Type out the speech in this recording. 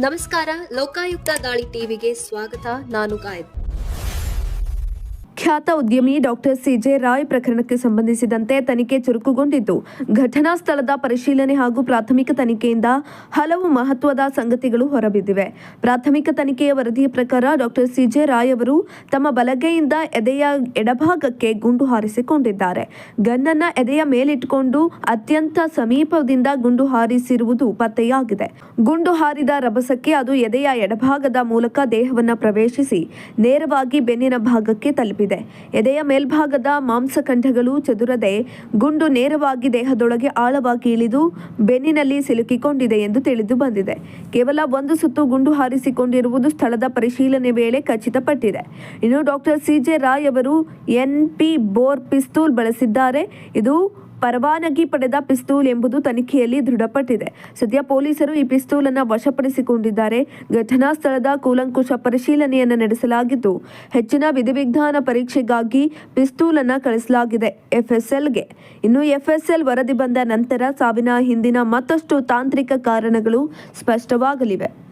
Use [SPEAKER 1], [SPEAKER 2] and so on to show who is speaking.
[SPEAKER 1] ನಮಸ್ಕಾರ, ಲೋಕಾಯುಕ್ತ ದಾಳಿ ಟಿವಿಗೆ ಸ್ವಾಗತ. ನಾನು ಗಾಯತ್.
[SPEAKER 2] ಖ್ಯಾತ ಉದ್ಯಮಿ ಡಾಕ್ಟರ್ ಸಿಜೆ ರಾಯ್ ಪ್ರಕರಣಕ್ಕೆ ಸಂಬಂಧಿಸಿದಂತೆ ತನಿಖೆ ಚುರುಕುಗೊಂಡಿದ್ದು, ಘಟನಾ ಸ್ಥಳದ ಪರಿಶೀಲನೆ ಹಾಗೂ ಪ್ರಾಥಮಿಕ ತನಿಖೆಯಿಂದ ಹಲವು ಮಹತ್ವದ ಸಂಗತಿಗಳು ಹೊರಬಿದ್ದಿವೆ. ಪ್ರಾಥಮಿಕ ತನಿಖೆಯ ವರದಿಯ ಪ್ರಕಾರ ಡಾಕ್ಟರ್ ಸಿಜೆ ರಾಯ್ ಅವರು ತಮ್ಮ ಬಲಗೈಯಿಂದ ಎದೆಯ ಎಡಭಾಗಕ್ಕೆ ಗುಂಡು ಹಾರಿಸಿಕೊಂಡಿದ್ದಾರೆ. ಗನ್ನನ್ನ ಎದೆಯ ಮೇಲಿಟ್ಟುಕೊಂಡು ಅತ್ಯಂತ ಸಮೀಪದಿಂದ ಗುಂಡು ಹಾರಿಸಿರುವುದು ಪತ್ತೆಯಾಗಿದೆ. ಗುಂಡು ಹಾರಿದ ರಭಸಕ್ಕೆ ಅದು ಎದೆಯ ಎಡಭಾಗದ ಮೂಲಕ ದೇಹವನ್ನು ಪ್ರವೇಶಿಸಿ ನೇರವಾಗಿ ಬೆನ್ನಿನ ಭಾಗಕ್ಕೆ ತಲುಪಿದೆ. ಎದೆಯ ಮೇಲ್ಭಾಗದ ಮಾಂಸಖಂಡಗಳು ಚದುರದೆ ಗುಂಡು ನೇರವಾಗಿ ದೇಹದೊಳಗೆ ಆಳವಾಗಿ ಇಳಿದು ಬೆನ್ನಿನಲ್ಲಿ ಸಿಲುಕಿಕೊಂಡಿದೆ ಎಂದು ತಿಳಿದು ಬಂದಿದೆ. ಕೇವಲ ಒಂದು ಸುತ್ತು ಗುಂಡು ಹಾರಿಸಿಕೊಂಡಿರುವುದು ಸ್ಥಳದ ಪರಿಶೀಲನೆ ವೇಳೆ ಖಚಿತಪಟ್ಟಿದೆ. ಇನ್ನು ಡಾಕ್ಟರ್ ಸಿಜೆ ರಾಯ್ ಅವರು NP ಬೋರ್ ಪಿಸ್ತೂಲ್ ಬಳಸಿದ್ದಾರೆ. ಇದು ಪರವಾನಗಿ ಪಡೆದ ಪಿಸ್ತೂಲ್ ಎಂಬುದು ತನಿಖೆಯಲ್ಲಿ ದೃಢಪಟ್ಟಿದೆ. ಸದ್ಯ ಪೊಲೀಸರು ಈ ಪಿಸ್ತೂಲ್ ಅನ್ನು ವಶಪಡಿಸಿಕೊಂಡಿದ್ದಾರೆ. ಘಟನಾ ಸ್ಥಳದ ಕೂಲಂಕುಷ ಪರಿಶೀಲನೆಯನ್ನು ನಡೆಸಲಾಗಿದ್ದು, ಹೆಚ್ಚಿನ ವಿಧಿವಿಜ್ಞಾನ ಪರೀಕ್ಷೆಗಾಗಿ ಪಿಸ್ತೂಲ್ ಅನ್ನು ಕಳಿಸಲಾಗಿದೆ FSLಗೆ. ಇನ್ನು FSL ವರದಿ ಬಂದ ನಂತರ ಸಾವಿನ ಹಿಂದಿನ ಮತ್ತಷ್ಟು ತಾಂತ್ರಿಕ ಕಾರಣಗಳು ಸ್ಪಷ್ಟವಾಗಲಿವೆ.